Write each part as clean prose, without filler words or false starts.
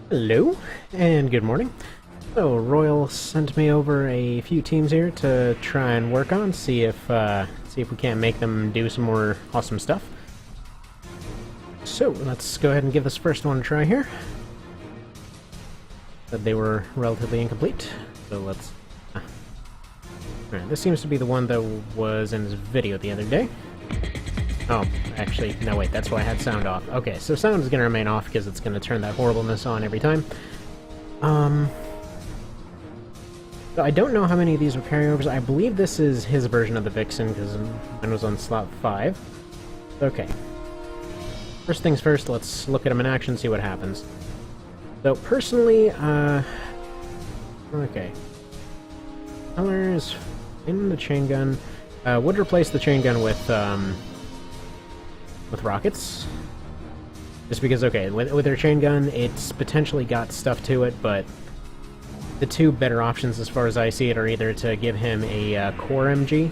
Hello, and good morning. So, Royal sent me over a few teams here to try and work on, see if we can't make them do some more awesome stuff. So, let's go ahead and give this first one a try here. But they were relatively incomplete, so let's... Alright, this seems to be the one that was in his video the other day. Oh, actually, no wait, that's why I had sound off. Okay, so sound is going to remain off because it's going to turn that horribleness on every time. So I don't know how many of these were carryovers. I believe this is his version of the Vixen because mine was on slot 5. Okay. First things first, let's look at him in action, see what happens. So personally, okay. Colors in the chain gun. Would replace the chain gun with rockets. Just because, okay, with their chain gun, it's potentially got stuff to it, but the two better options as far as I see it are either to give him a core MG.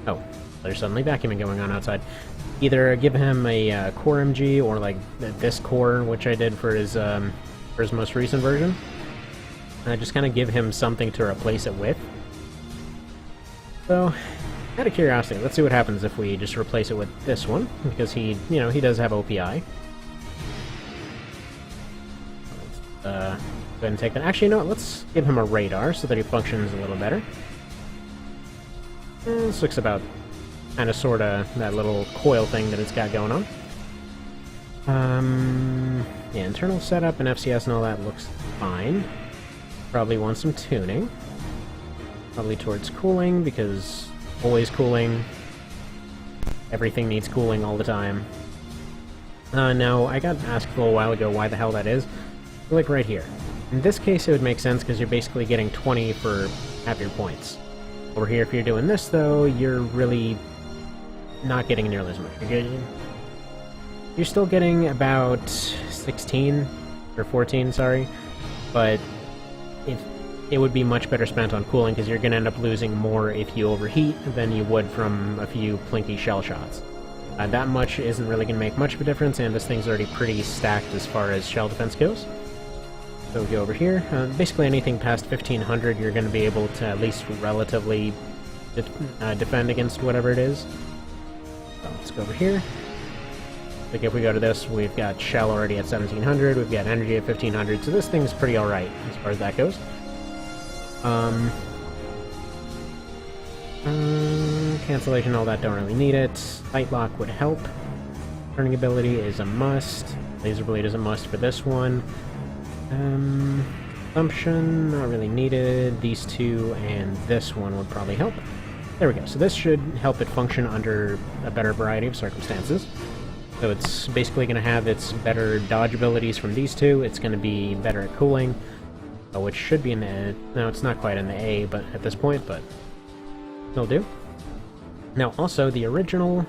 Oh, there's suddenly vacuuming going on outside. Either give him a core MG or like this core, which I did for his most recent version. Just kind of give him something to replace it with. So, out of curiosity, let's see what happens if we just replace it with this one, because he does have OPI. Let's go ahead and take that. Actually, no, let's give him a radar so that he functions a little better. This looks about kind of sort of that little coil thing that it's got going on. Yeah, internal setup and FCS and all that looks fine. Probably want some tuning. Probably towards cooling, because always cooling. Everything needs cooling all the time. Now, I got asked a little while ago why the hell that is. Like right here. In this case, it would make sense because you're basically getting 20 for half your points. Over here, if you're doing this, though, you're really not getting nearly as much. You're still getting about 16, or 14, sorry, but it would be much better spent on cooling because you're going to end up losing more if you overheat than you would from a few plinky shell shots. That much isn't really going to make much of a difference, and this thing's already pretty stacked as far as shell defense goes. So we go over here. Basically anything past 1500 you're going to be able to at least relatively defend against whatever it is. So let's go over here. Like if we go to this, we've got shell already at 1700, we've got energy at 1500, so this thing's pretty alright as far as that goes. Cancellation, all that, don't really need it. Light lock would help. Turning ability is a must. Laser blade is a must for this one. Consumption, not really needed. These two and this one would probably help. There we go. So this should help it function under a better variety of circumstances. So it's basically going to have its better dodge abilities from these two. It's going to be better at cooling, which should be in the... No, it's not quite in the A, but at this point, but it'll do. Now, also, the original,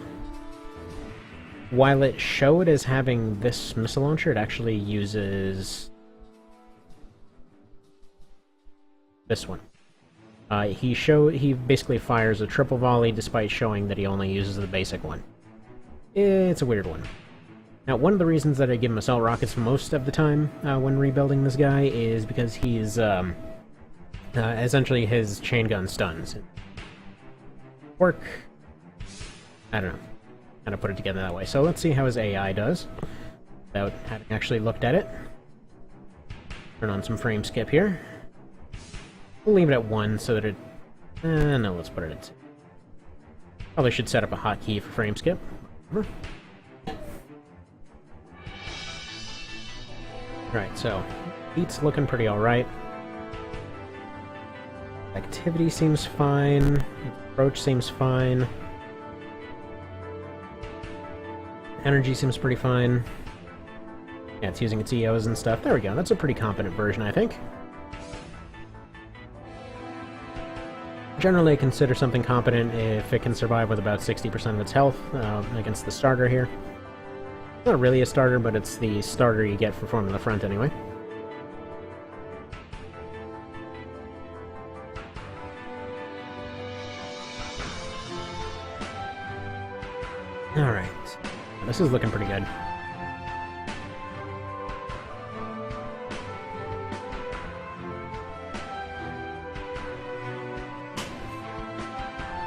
while it showed as having this missile launcher, it actually uses this one. He basically fires a triple volley despite showing that he only uses the basic one. It's a weird one. Now, one of the reasons that I give him assault rockets most of the time when rebuilding this guy is because he's essentially his chain gun stuns. Work. I don't know how to put it together that way. So let's see how his AI does without having actually looked at it. Turn on some frame skip here. We'll leave it at 1 so that it... no, let's put it at 2. Probably should set up a hotkey for frame skip. Right, so beat's looking pretty alright. Activity seems fine. Approach seems fine. Energy seems pretty fine. Yeah, it's using its EOs and stuff. There we go. That's a pretty competent version, I think. Generally, I consider something competent if it can survive with about 60% of its health against the starter here. Not really a starter, but it's the starter you get for forming the front anyway. Alright. This is looking pretty good.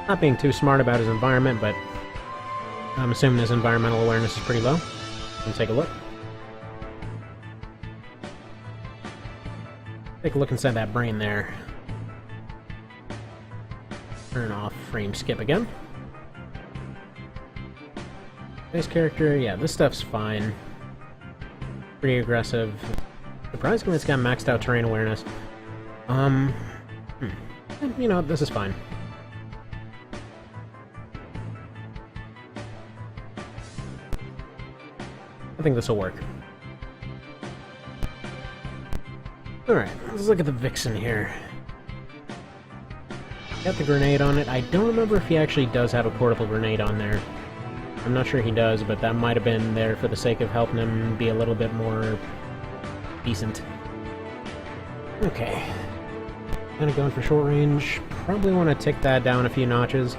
Not being too smart about his environment, but I'm assuming his environmental awareness is pretty low. Let's take a look. Take a look inside that brain there. Turn off frame skip again. Base character, yeah, this stuff's fine. Pretty aggressive. Surprisingly, it's got maxed out terrain awareness. You know, this is fine. I think this will work. Alright, let's look at the Vixen here. Got the grenade on it. I don't remember if he actually does have a portable grenade on there. I'm not sure he does, but that might have been there for the sake of helping him be a little bit more decent. Okay. Kind of going for short range. Probably want to tick that down a few notches.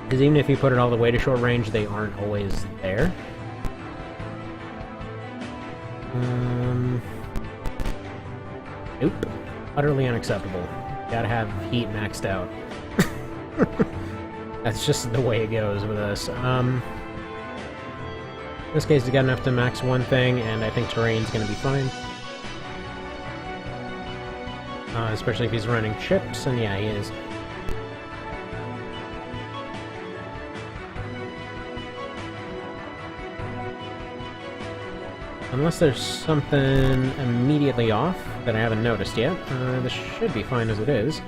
Because even if you put it all the way to short range, they aren't always there. Nope. Utterly unacceptable. Gotta have heat maxed out. That's just the way it goes with us. In this case, he's got enough to max one thing, and I think terrain's gonna be fine. Especially if he's running chips, and yeah, he is. Unless there's something immediately off that I haven't noticed yet, this should be fine as it is.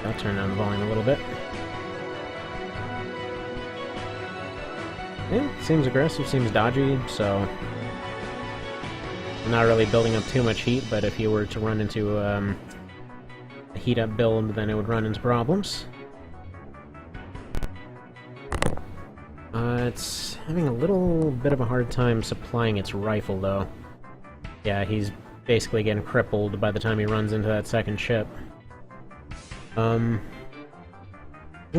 I'll turn down the volume a little bit. Yeah, seems aggressive, seems dodgy, so... I'm not really building up too much heat, but if you were to run into a heat-up build, then it would run into problems. It's having a little bit of a hard time supplying its rifle, though. Yeah, he's basically getting crippled by the time he runs into that second ship. It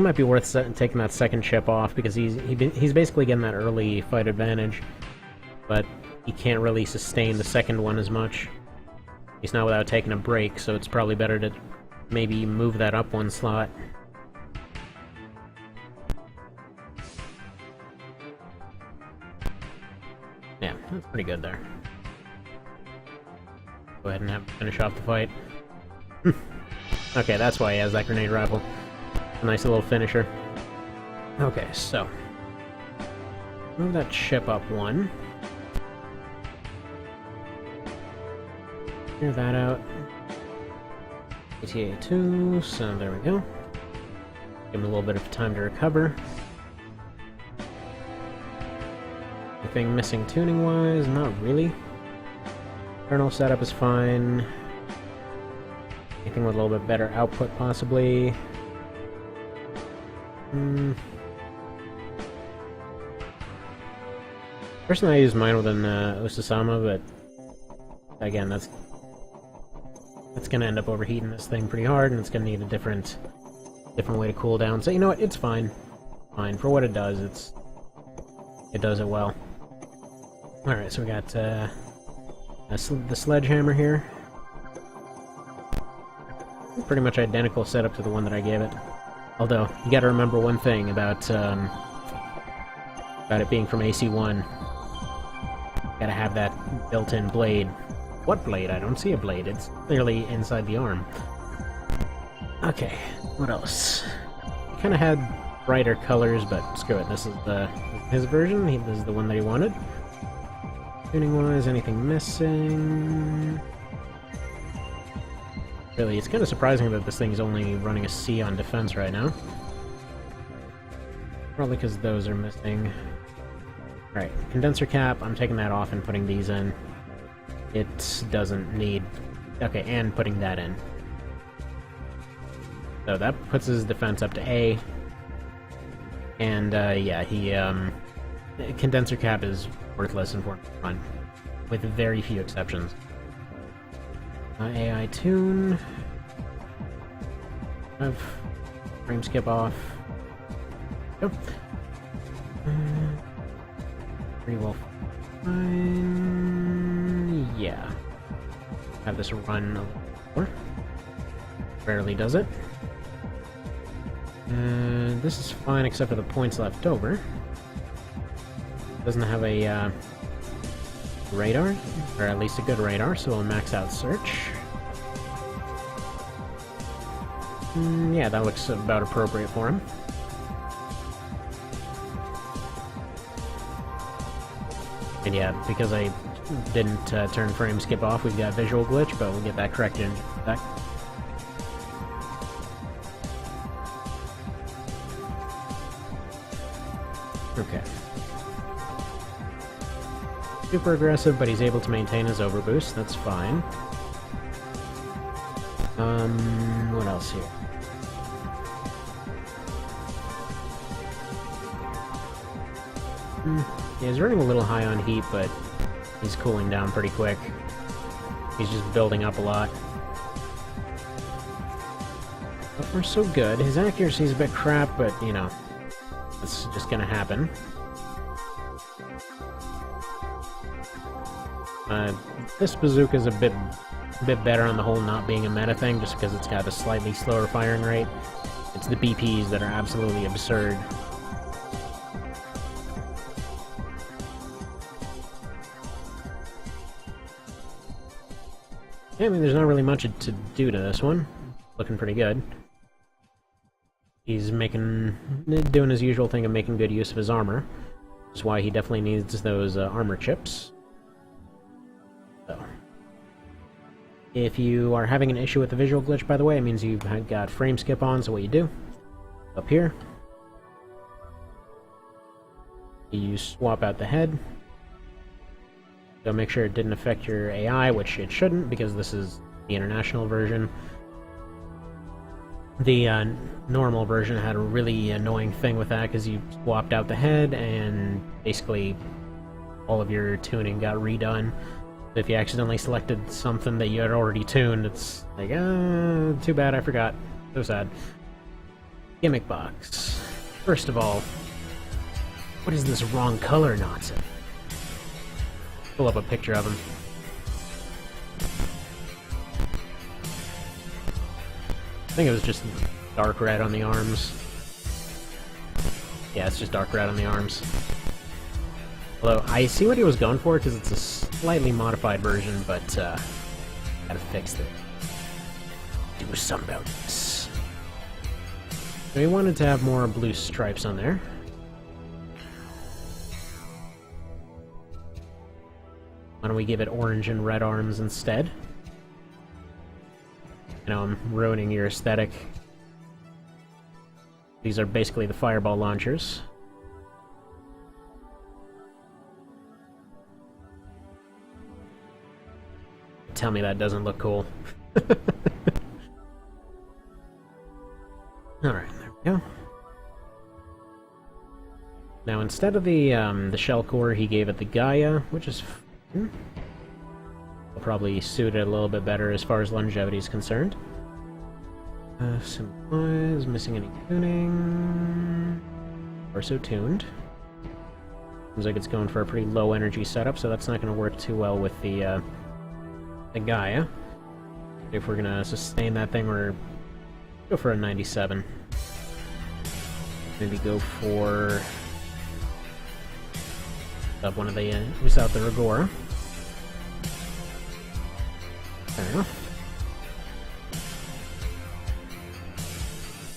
might be worth taking that second ship off, because he's basically getting that early fight advantage, but he can't really sustain the second one as much. He's not without taking a break, so it's probably better to maybe move that up one slot. Yeah, that's pretty good there. Go ahead and finish off the fight. Okay, that's why he has that grenade rifle. A nice little finisher. Okay, so... move that ship up one. Clear that out. ATA 2, so there we go. Give him a little bit of time to recover. Anything missing tuning-wise? Not really. Kernel setup is fine. Anything with a little bit better output, possibly. Personally, I use mine with an Osasama, but again, that's gonna end up overheating this thing pretty hard, and it's gonna need a different way to cool down. So you know what? It's fine. Fine for what it does. It does it well. All right, so we got the sledgehammer here. Pretty much identical setup to the one that I gave it. Although, you gotta remember one thing about it being from AC1. Gotta have that built-in blade. What blade? I don't see a blade. It's clearly inside the arm. Okay, what else? He kinda had brighter colors, but screw it. This is his version. This is the one that he wanted. Tuning-wise, anything missing? Really, it's kind of surprising that this thing is only running a C on defense right now. Probably because those are missing. Alright, condenser cap, I'm taking that off and putting these in. It doesn't need... okay, and putting that in. So that puts his defense up to A. And, yeah, condenser cap is worthless in Fortnite Run, with very few exceptions. AI tune. Have frame skip off. Go. Pretty well fine. Yeah. Have this run a little more. Rarely does it. This is fine except for the points left over. Doesn't have a radar, or at least a good radar, so we'll max out search. Yeah, that looks about appropriate for him. And yeah, because I didn't turn frame skip off, we've got visual glitch, but we'll get that corrected in a sec. Okay. Super aggressive, but he's able to maintain his overboost, that's fine. What else here? Yeah, he's running a little high on heat, but he's cooling down pretty quick. He's just building up a lot. So far, so good. His accuracy's a bit crap, but, you know, that's just gonna happen. This bazooka's a bit better on the whole not being a meta thing, just because it's got a slightly slower firing rate. It's the BPs that are absolutely absurd. Yeah, I mean, there's not really much to do to this one. Looking pretty good. He's doing his usual thing of making good use of his armor. That's why he definitely needs those armor chips. So, if you are having an issue with the visual glitch, by the way, it means you've got frame skip on, so what you do, up here, you swap out the head. So make sure it didn't affect your AI, which it shouldn't, because this is the international version. The normal version had a really annoying thing with that, because you swapped out the head, and basically all of your tuning got redone. If you accidentally selected something that you had already tuned, it's like, too bad, I forgot. So sad. Gimmick box. First of all, what is this wrong color nonsense? Pull up a picture of him. I think it was just dark red on the arms. Yeah, it's just dark red on the arms. Although, I see what he was going for, because it's a slightly modified version, but, gotta fix it. Do something about this. So he wanted to have more blue stripes on there. Why don't we give it orange and red arms instead? You know, I'm ruining your aesthetic. These are basically the fireball launchers. Tell me that doesn't look cool. Alright, there we go. Now instead of the shell core, he gave it the Gaia, which is fine. Will probably suit it a little bit better as far as longevity is concerned. Supplies, missing any tuning. Torso tuned. Seems like it's going for a pretty low energy setup, so that's not going to work too well with the Gaia. If we're gonna sustain that thing, we're go for a 97. Maybe go for one of the who's out the Rigora. Fair enough.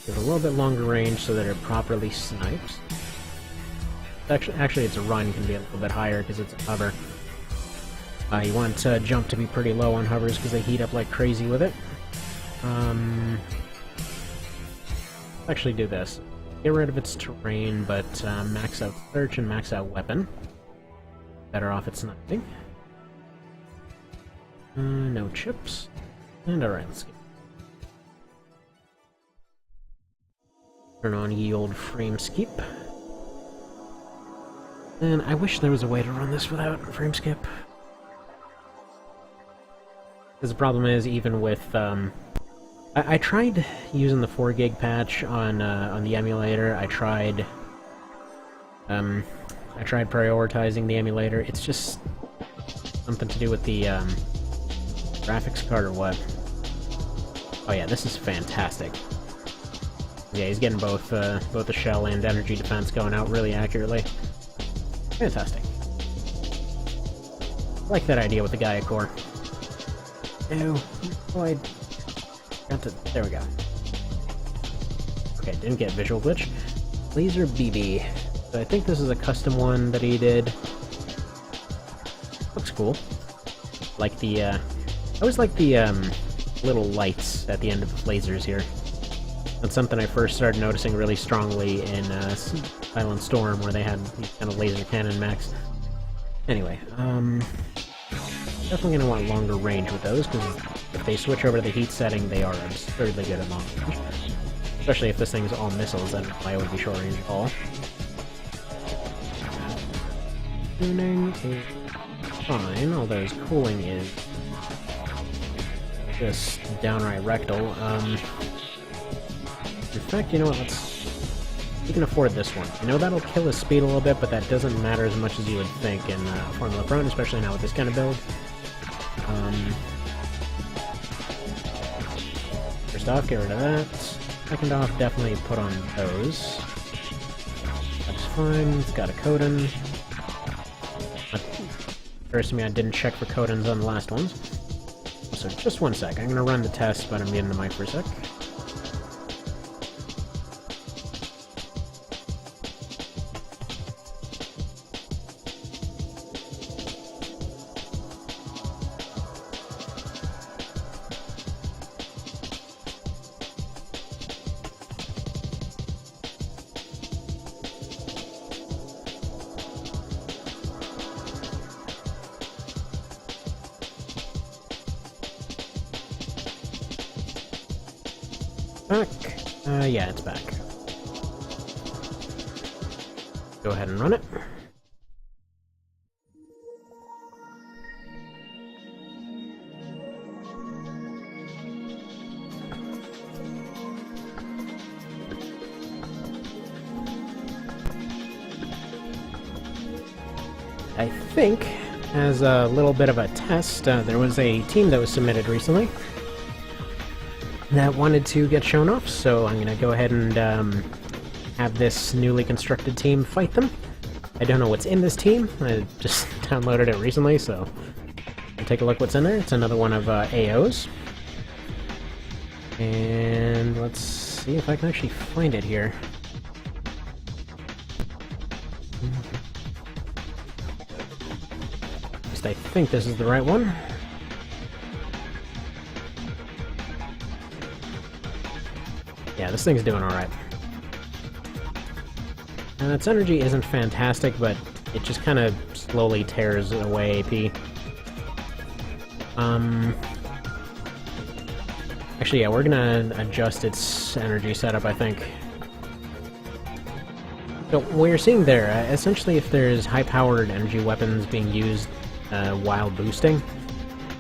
Give it a little bit longer range so that it properly snipes. Actually, it's a run, can be a little bit higher because it's a hover. You want jump to be pretty low on hovers because they heat up like crazy with it. Actually do this. Get rid of its terrain, but max out search and max out weapon. Better off at sniping. No chips. And alright, let's go. Turn on ye old frame skip. And I wish there was a way to run this without frame skip. Because the problem is, even with, I tried using the 4 gig patch on the emulator. I tried prioritizing the emulator. It's just, Something to do with the, graphics card or what? Oh yeah, this is fantastic. Yeah, he's getting both the shell and energy defense going out really accurately. Fantastic. I like that idea with the Gaia core. Ew. Oh, I got to... There we go. Okay, didn't get visual glitch. Laser BB. So I think this is a custom one that he did. Looks cool. Like the, I always like the, little lights at the end of the lasers here. That's something I first started noticing really strongly in, Silent Storm, where they had these kind of laser cannon mechs. Anyway, definitely gonna want longer range with those, because if they switch over to the heat setting, they are absurdly good at long range. Especially if this thing's all missiles, then why would be short range at all. Tuning is fine, although his cooling is just downright rectal. In fact, you know what, we can afford this one. I know that'll kill his speed a little bit, but that doesn't matter as much as you would think in Formula Prone, especially now with this kind of build. First off, get rid of that. Second off, definitely put on those. That's fine, it's got a codon. Occurs to me I didn't check for codons on the last ones. So just one sec, I'm gonna run the test, but I'm muting the mic for a sec. Back. Yeah, it's back. Go ahead and run it. I think, as a little bit of a test, there was a team that was submitted recently that wanted to get shown off, so I'm gonna go ahead and have this newly constructed team fight them. I don't know what's in this team, I just downloaded it recently, so I'll take a look what's in there. It's another one of A-0's. And let's see if I can actually find it here. At least I think this is the right one. Yeah, this thing's doing alright. Its energy isn't fantastic, but it just kind of slowly tears away AP. Actually, yeah, we're gonna adjust its energy setup, I think. So, what you're seeing there, essentially if there's high-powered energy weapons being used while boosting,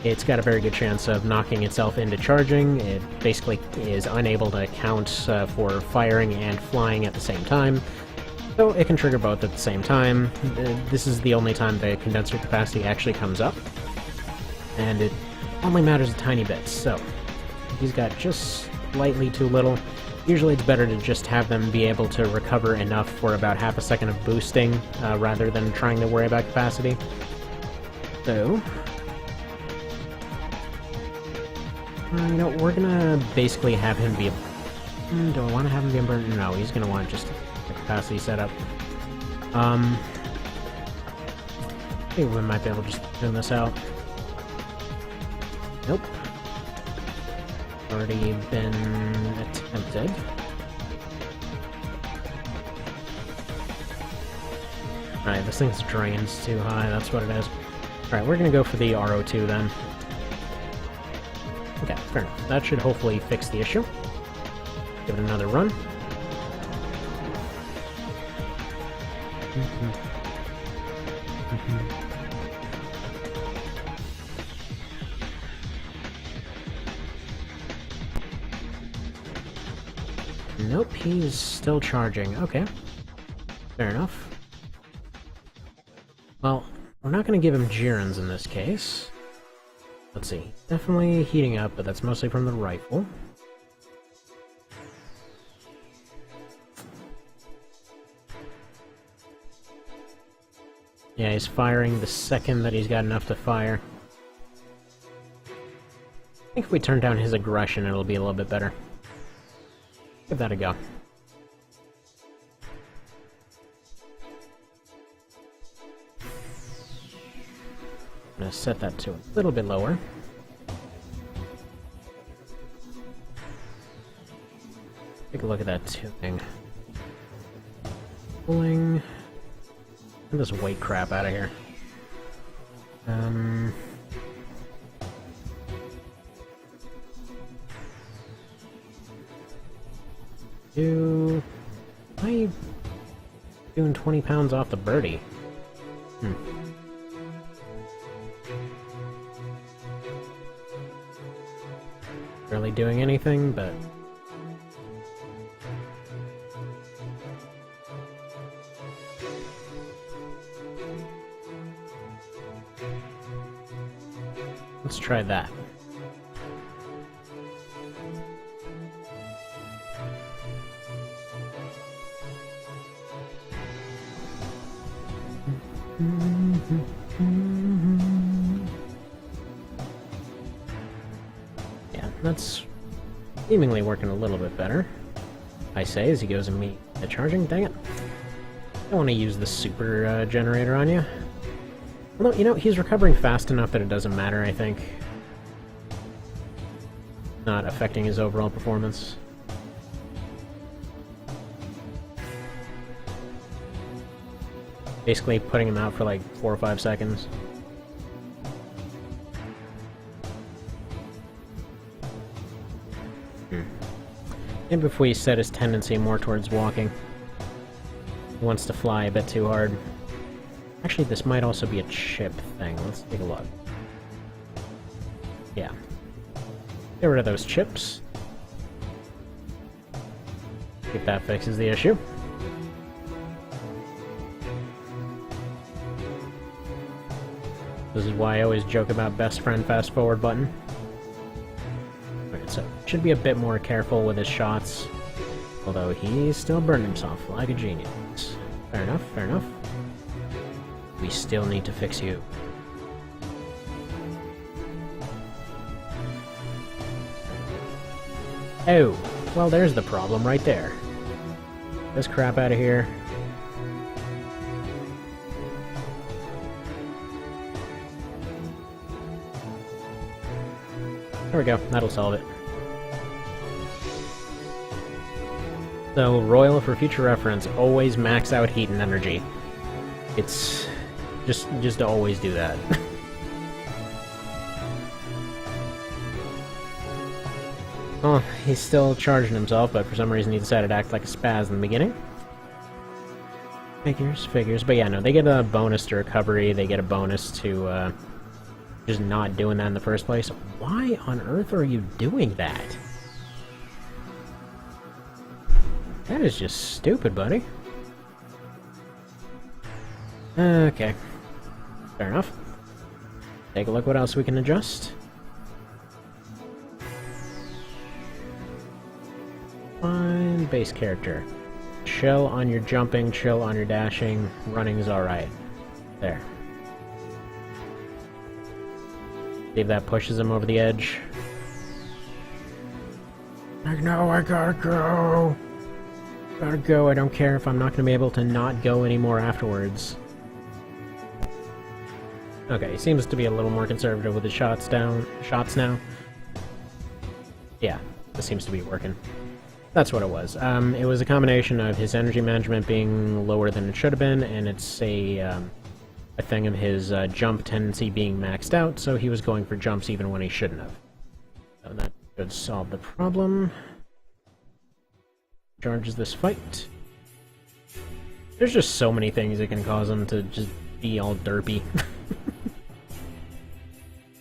it's got a very good chance of knocking itself into charging. It basically is unable to count for firing and flying at the same time, so it can trigger both at the same time. This is the only time the condenser capacity actually comes up, and it only matters a tiny bit, so he's got just slightly too little. Usually it's better to just have them be able to recover enough for about half a second of boosting, rather than trying to worry about capacity. So you know, we're gonna basically have him be a... do I want to have him be a burn? No, he's gonna want just a capacity setup. I think we might be able to just tune this out. Nope. Already been attempted. Alright, this thing's drains too high, that's what it is. Alright, we're gonna go for the RO2 then. Okay, fair enough. That should hopefully fix the issue. Give it another run. Nope, he's still charging. Okay. Fair enough. Well, We're not going to give him gerunds in this case. Let's see. Definitely heating up, but that's mostly from the rifle. Yeah, he's firing the second that he's got enough to fire. I think if we turn down his aggression, it'll be a little bit better. Give that a go. I'm gonna set that to a little bit lower. Take a look at that tuning. Pulling. Get this weight crap out of here. Am I doing 20 pounds off the birdie? Barely doing anything, but... let's try that. Yeah, that's seemingly working a little bit better, I say, as he goes and meet the charging. Dang it. I don't want to use the super generator on you. Although, you know, he's recovering fast enough that it doesn't matter, I think. Not affecting his overall performance. Basically putting him out for like 4 or 5 seconds. Maybe if we set his tendency more towards walking. He wants to fly a bit too hard. Actually, this might also be a chip thing. Let's take a look. Yeah. Get rid of those chips. See if that fixes the issue. This is why I always joke about best friend fast forward button. Alright, so should be a bit more careful with his shots. Although he's still burning himself like a genius. Fair enough, fair enough. We still need to fix you. Oh, well there's the problem right there. This crap out of here. There we go, that'll solve it. So, Royal, for future reference, always max out heat and energy. It's... just to always do that. Oh, he's still charging himself, but for some reason he decided to act like a spaz in the beginning. Figures. But yeah, no, they get a bonus to recovery, they get a bonus to, just not doing that in the first place. Why on earth are you doing that? That is just stupid, buddy. Okay. Fair enough. Take a look what else we can adjust. Fine, base character. Chill on your jumping, chill on your dashing. Running's alright. There. See if that pushes him over the edge. Like, no, I gotta go! Gotta go, I don't care if I'm not gonna be able to not go anymore afterwards. Okay, he seems to be a little more conservative with his shots now. Yeah, this seems to be working. That's what it was. It was a combination of his energy management being lower than it should have been, and it's a thing of his jump tendency being maxed out, so he was going for jumps even when he shouldn't have. So that should solve the problem. Charges this fight. There's just so many things that can cause him to just be all derpy.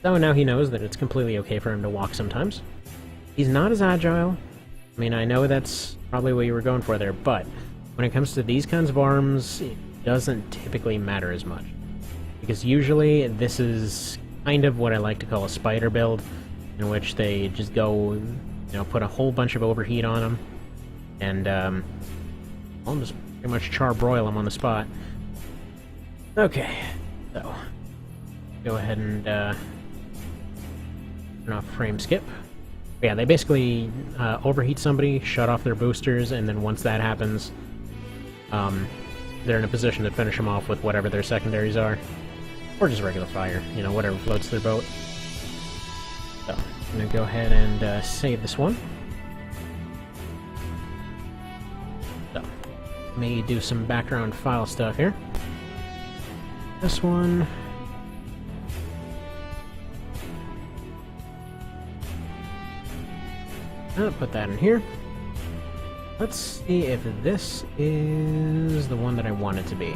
So now he knows that it's completely okay for him to walk sometimes. He's not as agile. I mean, I know that's probably what you were going for there, but when it comes to these kinds of arms, it doesn't typically matter as much. because usually this is kind of what I like to call a spider build, in which they just go, you know, put a whole bunch of overheat on them, and I'll just pretty much charbroil them on the spot. Okay, so go ahead and turn off frame skip. Yeah, they basically overheat somebody, shut off their boosters, and then once that happens, they're in a position to finish them off with whatever their secondaries are. Or just regular fire, you know, whatever floats their boat. So, I'm gonna go ahead and save this one. So, let me do some background file stuff here. This one. I'll put that in here. Let's see if this is the one that I want it to be.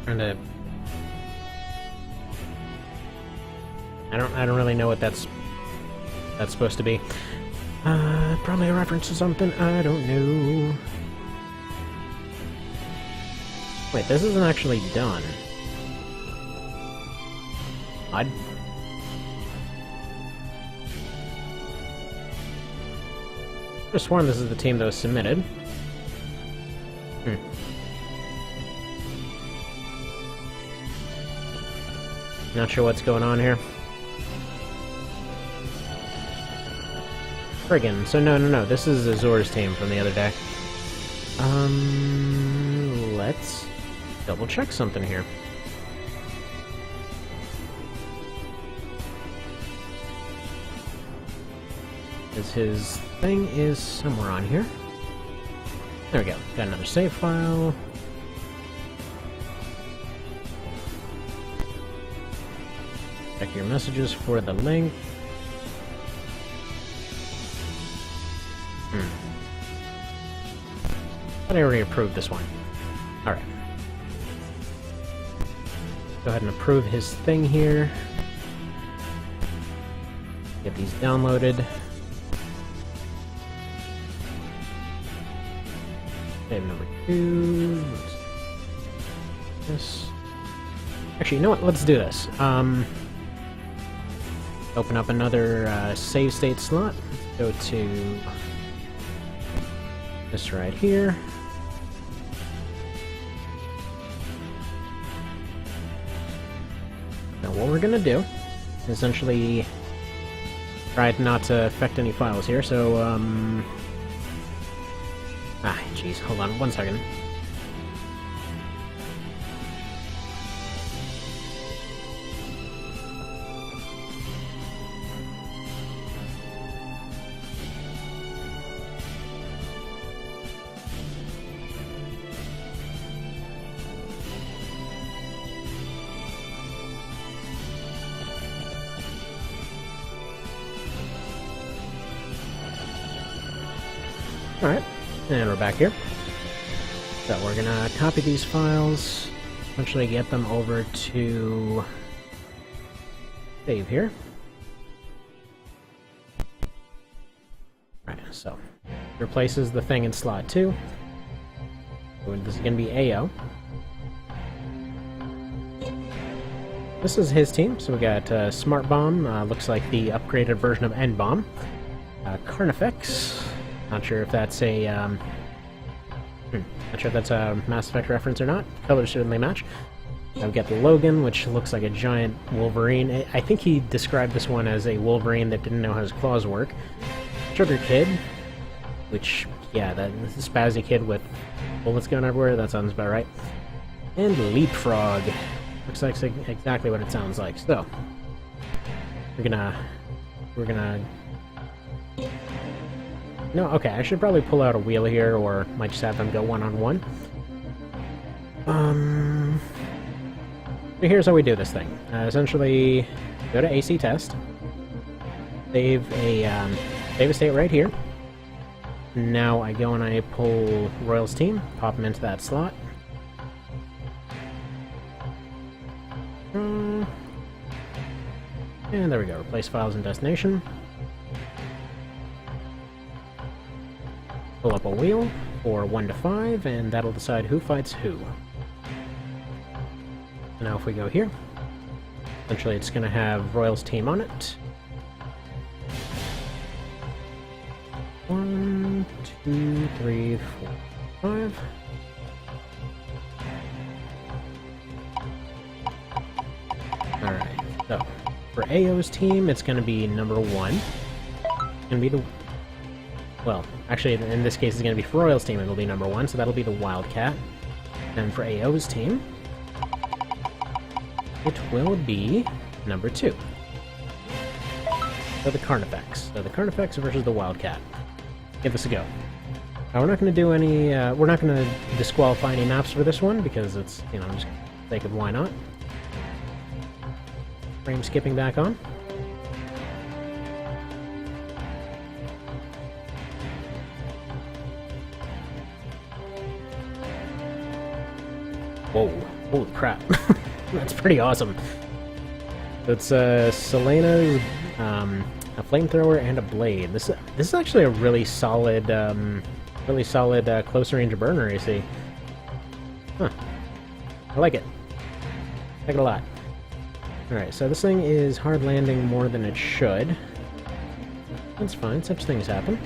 Trying to... I don't really know what that's supposed to be. Probably a reference to something, I don't know. Wait, this isn't actually done. I'd... I could have sworn this is the team that was submitted. Not sure what's going on here. Friggin', so no, this is Azor's team from the other day. Let's double check something here. Because his thing is somewhere on here. There we go, got another save file. Check your messages for the link. But I already approved this one. Alright. Go ahead and approve his thing here. Get these downloaded. Save number 2. This. Actually, you know what? Let's do this. Open up another save state slot. Let's go to this right here. Now what we're gonna do is essentially try not to affect any files here, so jeez, hold on one second. Alright, and we're back here. So we're gonna copy these files, eventually get them over to save here. Alright, so replaces the thing in slot 2. So this is gonna be A-0. This is his team, so we got Smart Bomb, looks like the upgraded version of End Bomb. Carnifex. Not sure if that's a Mass Effect reference or not. Colors certainly match. I've got the Logan, which looks like a giant Wolverine. I think he described this one as a Wolverine that didn't know how his claws work. Sugar Kid, which, yeah, that spazzy kid with bullets going everywhere, that sounds about right. And Leapfrog. Looks like exactly what it sounds like. So, we're gonna... No, okay, I should probably pull out a wheel here, or might just have them go one-on-one. So here's how we do this thing. Essentially, go to AC test, save a state right here. Now I go and I pull Royal's team, pop them into that slot. And there we go, replace files and destination. Pull up a wheel for 1 to 5, and that'll decide who fights who. So now if we go here, essentially it's going to have Royal's team on it. 1, 2, 3, 4, 5. Alright, so for A-0's team, it's going to be number 1. It's going to be the... Well, actually, in this case, it's going to be for Royal's team, it'll be number 1, so that'll be the Wildcat. And for A-0's team, it will be number 2. So the Carnifex. So the Carnifex versus the Wildcat. Give this a go. Now, we're not going to do any, we're not going to disqualify any maps for this one, because it's, you know, just for the sake of why not. Frame skipping back on. Whoa, holy crap. That's pretty awesome. It's Selena's, a flamethrower and a blade. This is actually a really solid close range burner, you see. Huh. I like it. Like it a lot. Alright, so this thing is hard landing more than it should. That's fine, such things happen.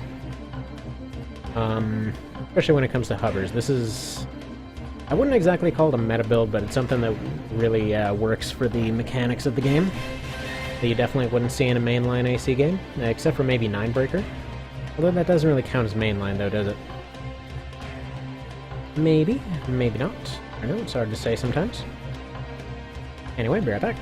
Especially when it comes to hovers. This is... I wouldn't exactly call it a meta build, but it's something that really works for the mechanics of the game. That you definitely wouldn't see in a mainline AC game, except for maybe Ninebreaker. Although that doesn't really count as mainline, though, does it? Maybe, maybe not. I don't know, it's hard to say sometimes. Anyway, be right back.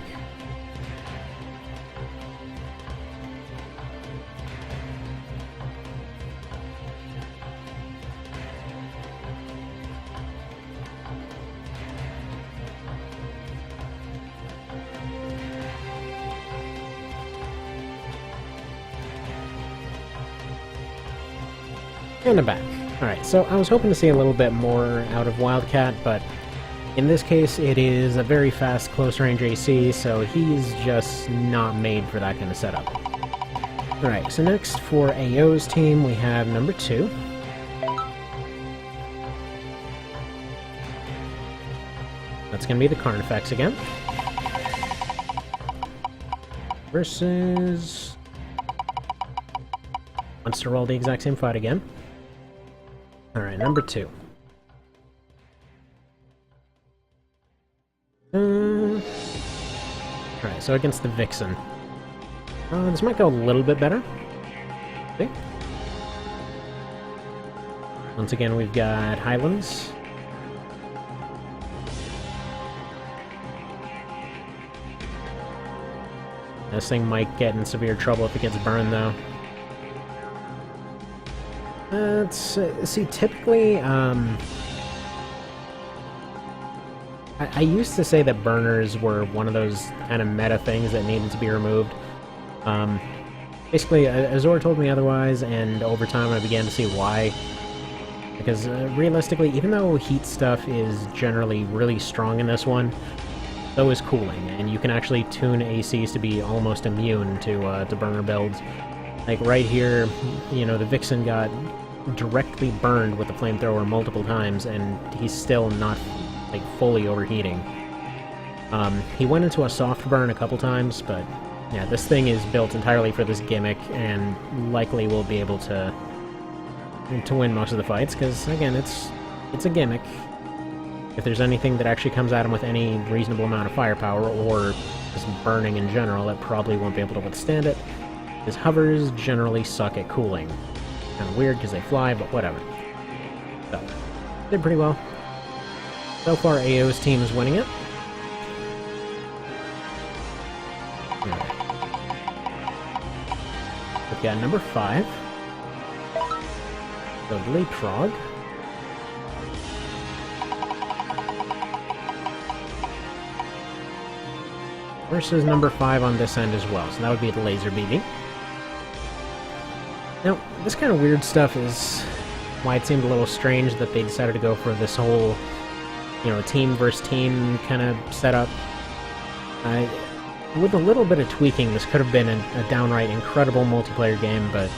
And I'm back. Alright, so I was hoping to see a little bit more out of Wildcat, but in this case it is a very fast close-range AC, so he's just not made for that kind of setup. Alright, so next for A-0's team we have number 2. That's going to be the Carnifex again. Versus... wants to roll the exact same fight again. Alright, number 2. Alright, so against the Vixen. This might go a little bit better. See? Once again, we've got Highlands. This thing might get in severe trouble if it gets burned, though. See, typically, I used to say that burners were one of those kind of meta things that needed to be removed. Basically, Azor told me otherwise, and over time I began to see why. Because, realistically, even though heat stuff is generally really strong in this one, so is cooling, and you can actually tune ACs to be almost immune to burner builds. Like, right here, you know, the Vixen got directly burned with the flamethrower multiple times, and he's still not, like, fully overheating. He went into a soft burn a couple times, but yeah, this thing is built entirely for this gimmick, and likely will be able to win most of the fights, because, again, it's a gimmick. If there's anything that actually comes at him with any reasonable amount of firepower, or just burning in general, it probably won't be able to withstand it. His hovers generally suck at cooling. Kind of weird because they fly, but whatever. So, did pretty well. So far, A-0's team is winning it. We've got number 5. So, Leapfrog. Versus number 5 on this end as well, so that would be the Laser BB. Now, this kind of weird stuff is why it seemed a little strange that they decided to go for this whole, you know, team versus team kind of setup. with a little bit of tweaking, this could have been a downright incredible multiplayer game, but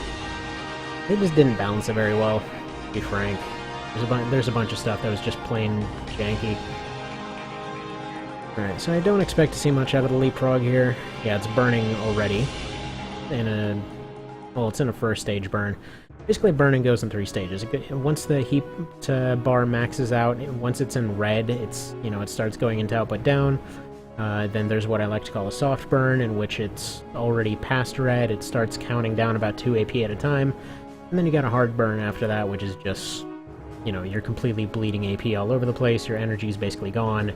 they just didn't balance it very well, to be frank. There's a bunch of stuff that was just plain janky. Alright, so I don't expect to see much out of the leapfrog here. Yeah, it's burning already. Well, it's in a first stage burn. Basically, burning goes in 3 stages. Once the heat bar maxes out, once it's in red, it starts going into output down. Then there's what I like to call a soft burn, in which it's already past red. It starts counting down about 2 AP at a time. And then you got a hard burn after that, which is just, you're completely bleeding AP all over the place. Your energy's basically gone.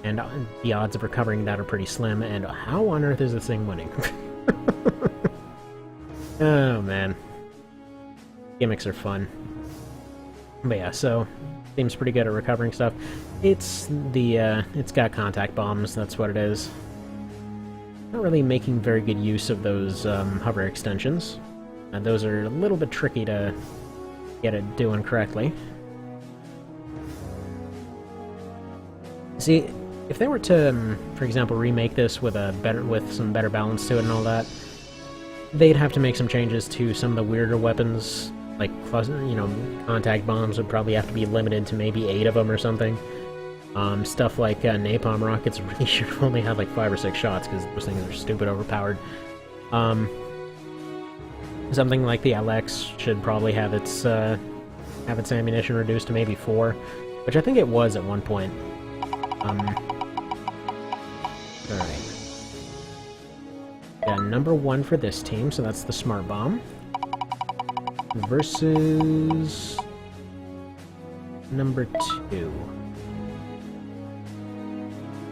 And the odds of recovering that are pretty slim. And how on earth is this thing winning? Oh, man. Gimmicks are fun. But yeah, so seems pretty good at recovering stuff. It's got contact bombs, that's what it is. Not really making very good use of those hover extensions. Those are a little bit tricky to get it doing correctly. See, if they were to, for example, remake this with some better balance to it and all that, they'd have to make some changes to some of the weirder weapons. Like, contact bombs would probably have to be limited to maybe 8 of them or something. Stuff like napalm rockets really should have only had like 5 or 6 shots, because those things are stupid overpowered. Something like the LX should probably have its ammunition reduced to maybe 4, which I think it was at one point. Alright. Got number 1 for this team, so that's the smart bomb. Versus number 2.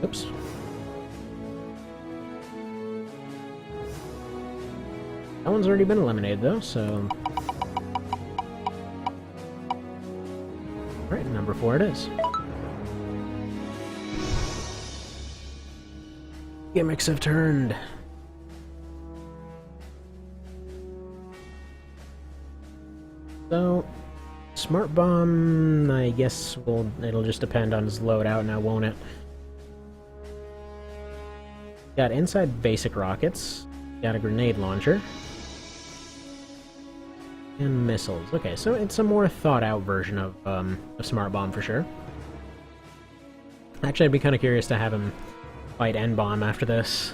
Oops. That one's already been eliminated, though, so... Alright, number 4 it is. Gimmicks have turned. So, smart bomb, I guess it'll just depend on his loadout now, won't it? Got inside basic rockets, got a grenade launcher, and missiles. Okay, so it's a more thought-out version of a smart bomb for sure. Actually, I'd be kind of curious to have him fight N-bomb after this.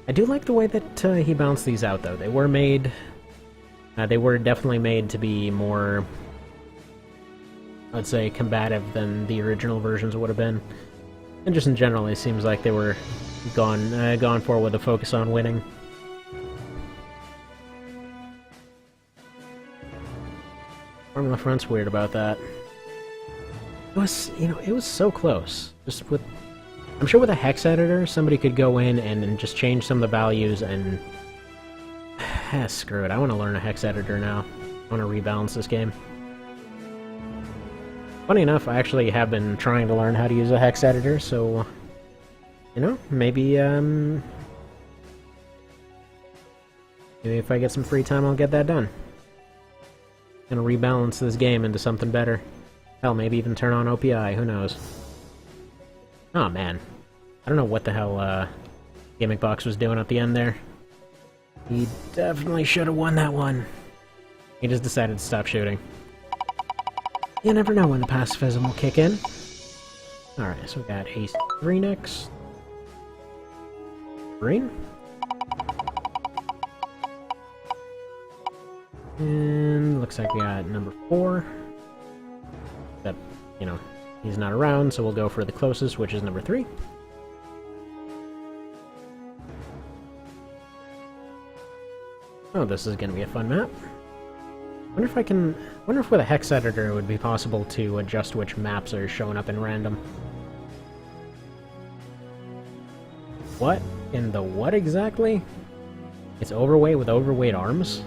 I do like the way that he balanced these out, though. They were made... they were definitely made to be more, I'd say, combative than the original versions would have been. And just in general, it seems like they were gone for with a focus on winning. Formula Front's weird about that. It was, it was so close. Just with, I'm sure with a hex editor, somebody could go in and just change some of the values and... screw it, I want to learn a hex editor now. I want to rebalance this game. Funny enough, I actually have been trying to learn how to use a hex editor, so... maybe if I get some free time, I'll get that done. Gonna rebalance this game into something better. Hell, maybe even turn on OPI, who knows. Oh man. I don't know what the hell Gimmick Box was doing at the end there. He definitely should have won that one. He just decided to stop shooting. You never know when the pacifism will kick in. Alright, so we got Ace 3 next. Green. And looks like we got number 4. Except, he's not around, so we'll go for the closest, which is number 3. Oh, this is gonna be a fun map. Wonder if with a hex editor it would be possible to adjust which maps are showing up in random. What in the what exactly? It's overweight with overweight arms?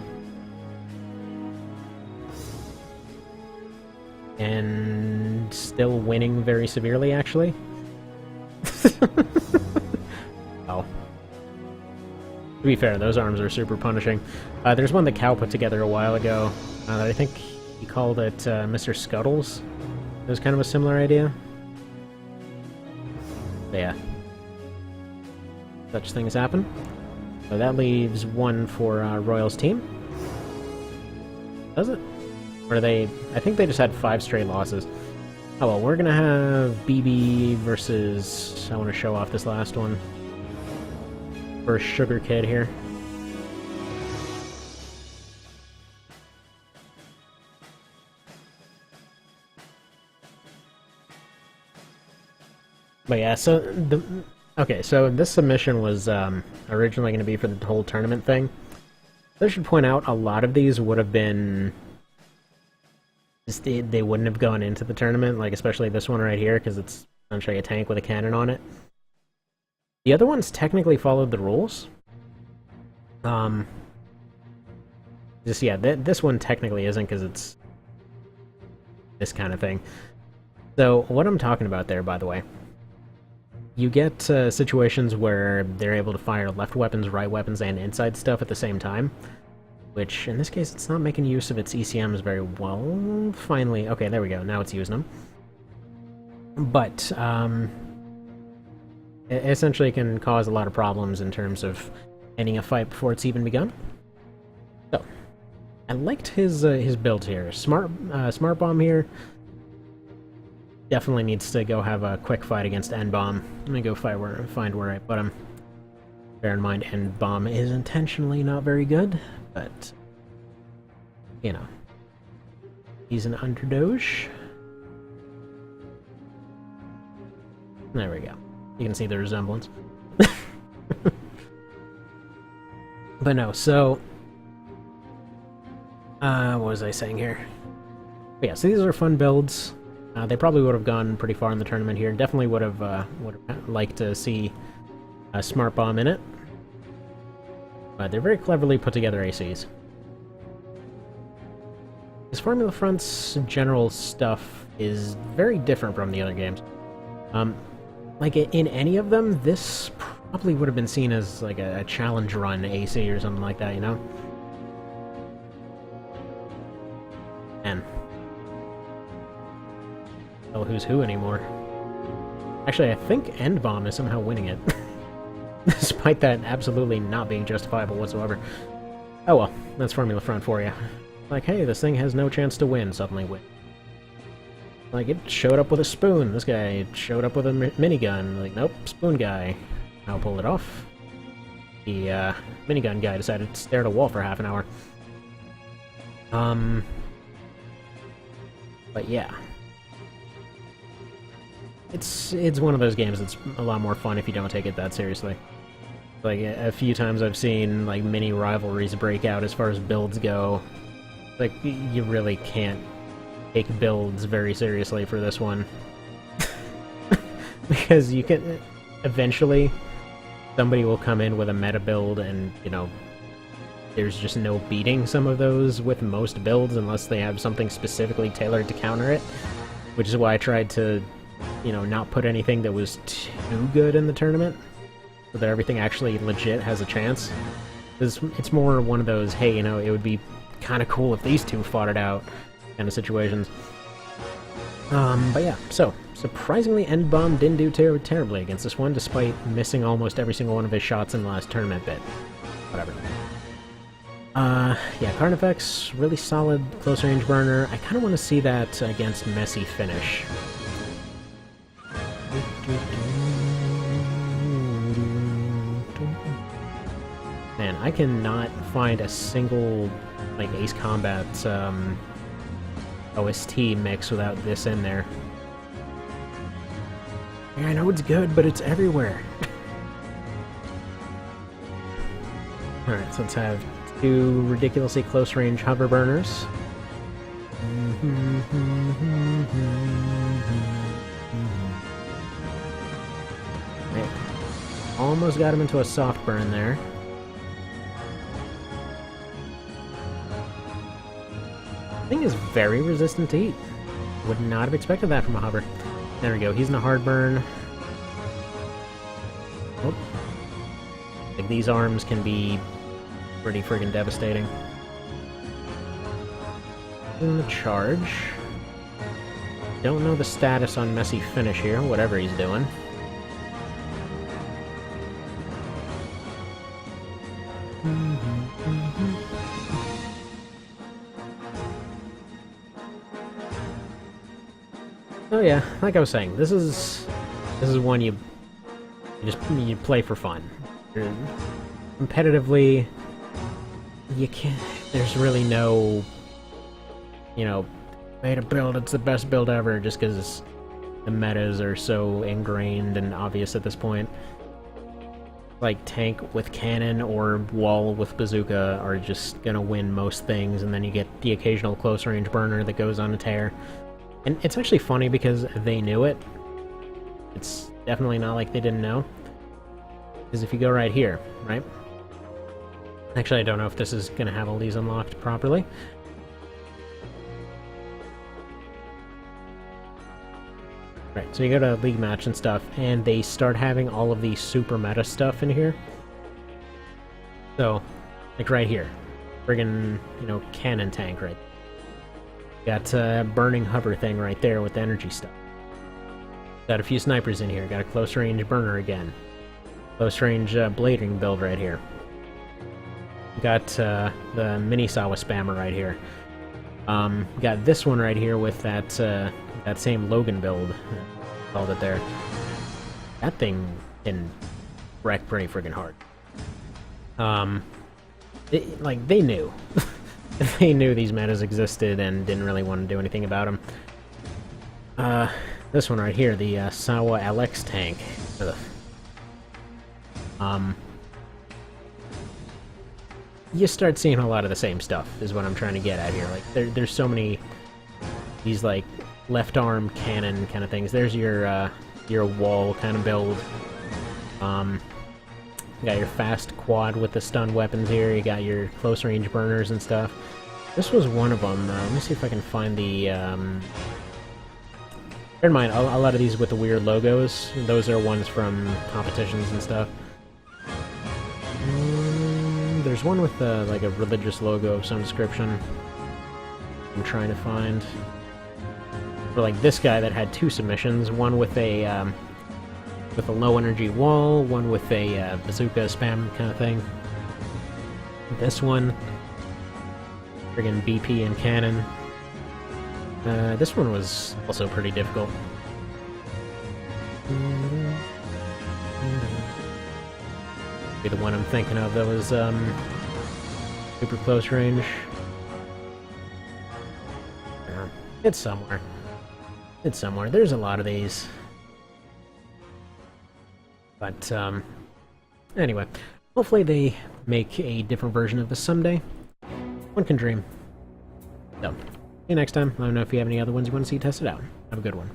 And still winning very severely, actually? Oh. To be fair, those arms are super punishing. There's one that Cal put together a while ago. I think he called it Mr. Scuttles. It was kind of a similar idea. But yeah. such things happen. So that leaves one for Royals team. Does it? Or they... I think they just had 5 straight losses. Oh well, we're gonna have BB versus... I want to show off this last one. First Sugar Kid here. But yeah, so the... Okay, so this submission was originally going to be for the whole tournament thing. I should point out, a lot of these would have been... They wouldn't have gone into the tournament, like especially this one right here, because it's essentially a tank with a cannon on it. The other ones technically followed the rules. This one technically isn't, because it's this kind of thing. So, what I'm talking about there, by the way, you get situations where they're able to fire left weapons, right weapons, and inside stuff at the same time. Which, in this case, it's not making use of its ECMs very well. Finally, okay, there we go, now it's using them. But, it essentially can cause a lot of problems in terms of ending a fight before it's even begun. So, I liked his build here. Smart Bomb here definitely needs to go have a quick fight against N-Bomb. Let me go find where I put him. Bear in mind, N-Bomb is intentionally not very good, but, you know, he's an underdoge. There we go. You can see the resemblance. But no, so... what was I saying here? But yeah, so these are fun builds. They probably would have gone pretty far in the tournament here. Definitely would have liked to see a Smart Bomb in it. But they're very cleverly put together ACs. This Formula Front's general stuff is very different from the other games. Like, in any of them, this probably would have been seen as, like, a challenge run AC or something like that, you know? Man. Tell who's who anymore. Actually, I think N-Bomb is somehow winning it. Despite that absolutely not being justifiable whatsoever. Oh well, that's Formula Front for you. Like, hey, this thing has no chance to win, suddenly win. Like, it showed up with a spoon. This guy showed up with a minigun. Like, nope, spoon guy. I'll pull it off. The minigun guy decided to stare at a wall for half an hour. But yeah. It's one of those games that's a lot more fun if you don't take it that seriously. Like, a few times I've seen, like, mini rivalries break out as far as builds go. Like, you really can't take builds very seriously for this one. Because you can... Eventually, somebody will come in with a meta build and, you know, there's just no beating some of those with most builds unless they have something specifically tailored to counter it. Which is why I tried to, you know, not put anything that was too good in the tournament, so that everything actually legit has a chance. It's more one of those, hey, you know, it would be kind of cool if these two fought it out kind of situations. But yeah, so, surprisingly, N-Bomb didn't do terribly against this one, despite missing almost every single one of his shots in the last tournament bit. Whatever. Yeah, Carnifex, really solid close-range burner. I kind of want to see that against Messy Finish. Man, I cannot find a single, like, Ace Combat, OST mix without this in there. Yeah, I know it's good, but it's everywhere. Alright, so let's have 2 ridiculously close-range hover burners. Right. Almost got him into a soft burn there. Thing is very resistant to heat. Would not have expected that from a hover. There we go, he's in a hard burn. Oh. Like, these arms can be pretty friggin' devastating. In the charge. Don't know the status on Messy Finish here, whatever he's doing. Oh yeah, like I was saying, this is one you play for fun. Competitively, you can't. There's really no, made a build. It's the best build ever, just because the metas are so ingrained and obvious at this point. Like tank with cannon or wall with bazooka are just gonna win most things, and then you get the occasional close range burner that goes on a tear. And it's actually funny because they knew it. It's definitely not like they didn't know. Because if you go right here, right? Actually, I don't know if this is gonna have all these unlocked properly. Right, so you go to League Match and stuff, and they start having all of the super meta stuff in here. So, like right here. Friggin', cannon tank right there. Got a burning hover thing right there with the energy stuff. Got a few snipers in here. Got a close range burner again. Close range blading build right here. Got the mini Sawa spammer right here. Got this one right here with that same Logan build. Called it there. That thing can wreck pretty friggin' hard. They knew. They knew these metas existed and didn't really want to do anything about them. This one right here, the Sawa LX tank. Ugh. You start seeing a lot of the same stuff, is what I'm trying to get at here. Like, there's so many these, like, left arm cannon kind of things. There's your wall kind of build. You got your fast quad with the stun weapons here. You got your close range burners and stuff. This was one of them. Let me see if I can find the... Bear in mind, a lot of these with the weird logos, those are ones from competitions and stuff. There's one with like a religious logo of some description I'm trying to find. For like this guy that had two submissions, one with a low energy wall, one with a bazooka spam kind of thing. This one, friggin' BP and cannon. This one was also pretty difficult. Be the one I'm thinking of that was super close range. It's somewhere. It's somewhere. There's a lot of these. But anyway, hopefully they make a different version of this someday. One can dream. So, see you next time. Let me know if you have any other ones you want to see tested out. Have a good one.